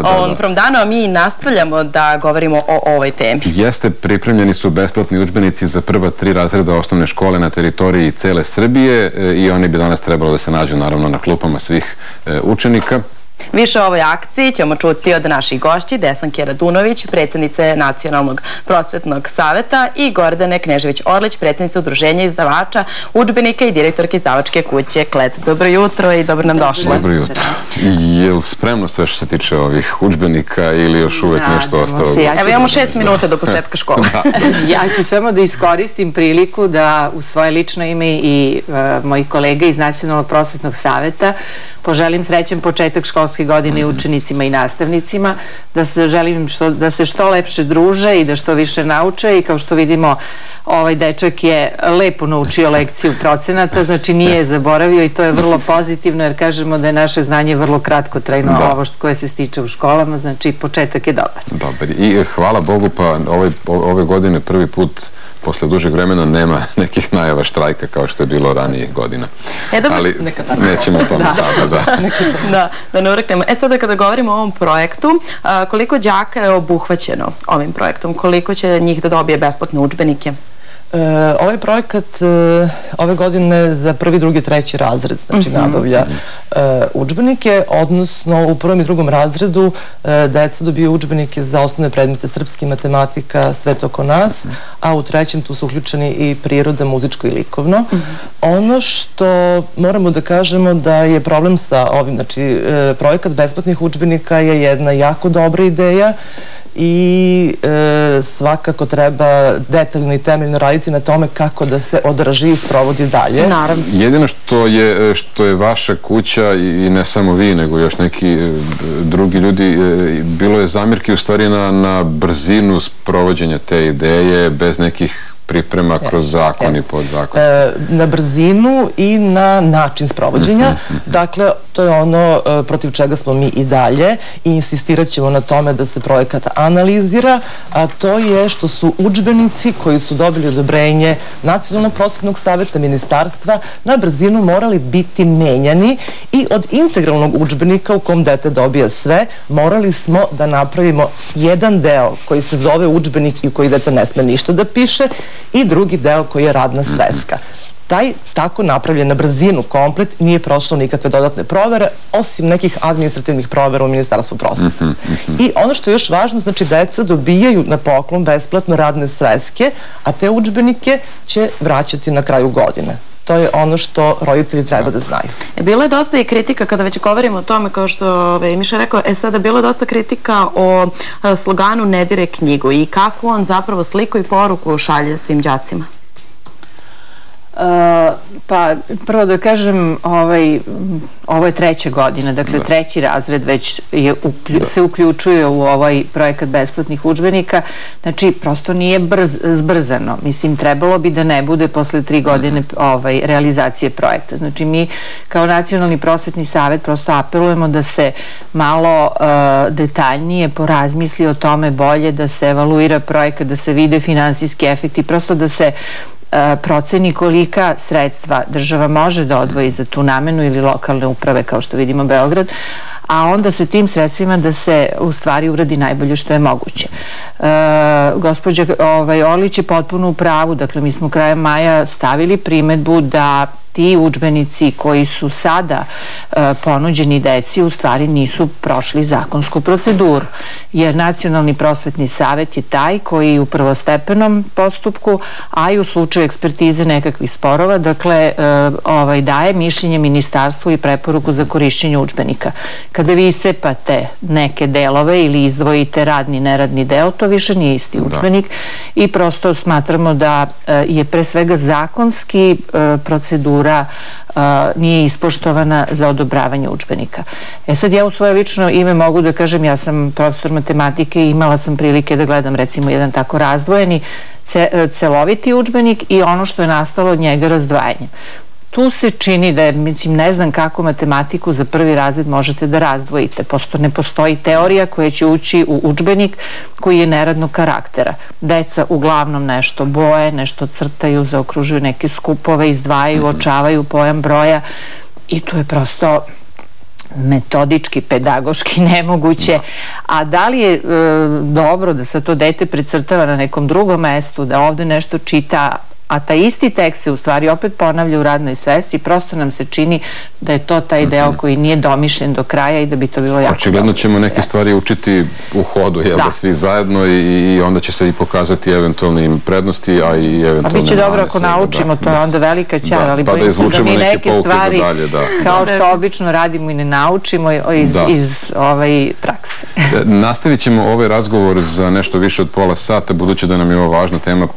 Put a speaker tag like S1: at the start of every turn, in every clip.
S1: ovom prvom danu, a mi nastavljamo da govorimo o ovoj temi.
S2: Jeste, pripremljeni su besplatni udžbenici za prva 3 razreda osnovne škole na teritoriji cele Srbije i oni bi danas trebalo da se nađu naravno na klupama svih učenika.
S1: Više o ovoj akciji ćemo čuti od naših gošći Desanke Radunović, predsjednice Nacionalnog prosvetnog saveta, i Gordane Knežević-Orlić, predsjednice Udruženja izdavača udžbenika i direktorke izdavačke kuće Klet. Dobro jutro i dobro nam došli.
S2: Dobro jutro. Je li spremno sve što se tiče ovih udžbenika ili još uvek nešto ostalo?
S1: Evo imamo 6 minuta do početka škole.
S3: Ja ću samo da iskoristim priliku da u svoje lično ime i mojih kolega iz Nacionalnog prosvetnog saveta poželim srećan početak školske godine učenicima i nastavnicima, da se želim da se što lepše druže i da što više nauče, i kao što vidimo ovaj dečak je lepo naučio lekciju procenata, znači nije je zaboravio, i to je vrlo pozitivno, jer kažemo da je naše znanje vrlo kratkotrajno, ovo koje se stiče u školama, znači početak je dobar.
S2: Dobar, i hvala Bogu, pa ove godine prvi put posle dužeg vremena nema nekih najava štrajka kao što je bilo ranije godina. Ali nećemo o tome sada,
S1: da ne ureknemo. Sada kada govorimo o ovom projektu, koliko đaka je obuhvaćeno ovim projektom? Koliko će njih da dobije besplatne udžbenike?
S4: Ovaj projekat ove godine za prvi, drugi, treći razred, znači nabavlja udžbenike, odnosno u prvom i drugom razredu deca dobiju udžbenike za osnovne predmete srpski, matematika, sve to oko nas, a u trećem tu su uključeni i priroda, muzičko i likovno. Ono što moramo da kažemo da je problem sa ovim, znači projekat besplatnih udžbenika je jedna jako dobra ideja i svakako treba detaljno i temeljno raditi na tome kako da se održi i sprovodi dalje.
S2: Jedino što je vaša kuća, i ne samo vi, nego još neki drugi ljudi, bilo je zamirki u stvari na brzinu sprovođenja te ideje, bez nekih priprema kroz zakon i podzakon.
S4: Na brzinu i na način sprovođenja. Dakle, to je ono protiv čega smo mi i dalje, i insistirat ćemo na tome da se projekat analizira, a to je što su udžbenici koji su dobili odobrenje Nacionalnog prosvetnog saveta, ministarstva, na brzinu morali biti menjani, i od integralnog udžbenika u kom dete dobija sve, morali smo da napravimo jedan deo koji se zove udžbenik i u koji dete ne sme ništa da piše, i drugi deo koji je radna sveska. Taj tako napravljen na brzinu komplet nije prošao nikakve dodatne provere, osim nekih administrativnih provera u Ministarstvu prosvete. I ono što je još važno, znači deca dobijaju na poklon besplatno radne sveske, a te udžbenike će vraćati na kraju godine. To je ono što roditelji treba da znaju.
S1: Bilo je dosta i kritika, kada već govorimo o tome, kao što je Miša rekao, sada bilo je dosta kritika o sloganu "Ne diraj knjigu", i kako on zapravo sliku i poruku šalje svim đacima.
S3: Pa, prvo da kažem, ovo je treća godina, dakle treći razred već se uključuje u ovaj projekat besplatnih udžbenika, znači prosto nije zbrzano. Mislim, trebalo bi da ne bude posle 3 godine realizacije projekta. Znači, mi kao Nacionalni prosvetni savet prosto apelujemo da se malo detaljnije porazmisli o tome, bolje da se evaluira projekat, da se vide finansijski efekti, prosto da se proceni kolika sredstva država može da odvoji za tu namenu, ili lokalne uprave, kao što vidimo Beograd, a onda sa tim sredstvima da se u stvari uradi najbolje što je moguće. Gospođa Orlić je potpuno u pravu, dakle mi smo krajem maja stavili primedbu da ti udžbenici koji su sada ponuđeni deci u stvari nisu prošli zakonsku proceduru, jer Nacionalni prosvetni savet je taj koji u prvostepenom postupku, a i u slučaju ekspertize nekakvih sporova, dakle daje mišljenje ministarstvu i preporuku za korišćenje udžbenika. Kada vi iscepate neke delove ili izdvojite radni, neradni deo, to više nije isti udžbenik, i prosto smatramo da je pre svega zakonski procedura nije ispoštovana za odobravanje udžbenika. Sad ja u svoje lično ime mogu da kažem, ja sam profesor matematike i imala sam prilike da gledam recimo jedan tako razdvojeni celoviti udžbenik i ono što je nastalo od njega razdvajanjem. Tu se čini da je, mislim, ne znam kako matematiku za prvi razred možete da razdvojite. Ne postoji teorija koja će ući u udžbenik koji je neradnog karaktera. Deca uglavnom nešto boje, nešto crtaju, zaokružuju neke skupove, izdvajaju, očavaju pojam broja, i tu je prosto metodički, pedagoški nemoguće, a da li je dobro da se to dete precrtava na nekom drugom mestu, da ovde nešto čita, a taj isti tekst se u stvari opet ponavlja u radnoj svesti, prosto nam se čini da je to taj deo koji nije domišljen do kraja i da bi to bilo jako dobro.
S2: Očigledno ćemo neke stvari učiti u hodu, jel da, svi zajedno, i onda će se i pokazati eventualne prednosti, a i eventualne mane.
S3: A bit će dobro ako naučimo, to je onda velika ćar, ali bojim se da mi neke stvari, kao što obično radimo i ne naučimo iz prakse.
S2: Nastavit ćemo ovaj razgovor za nešto više od pola sata, budući da nam je ovo važna tema,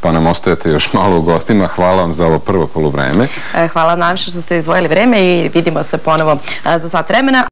S2: pa nam ostajete još malo u gostima. Hvala vam za ovo prvo poluvreme.
S1: Hvala najviše što ste izdvojili vreme i vidimo se ponovo za sat vremena.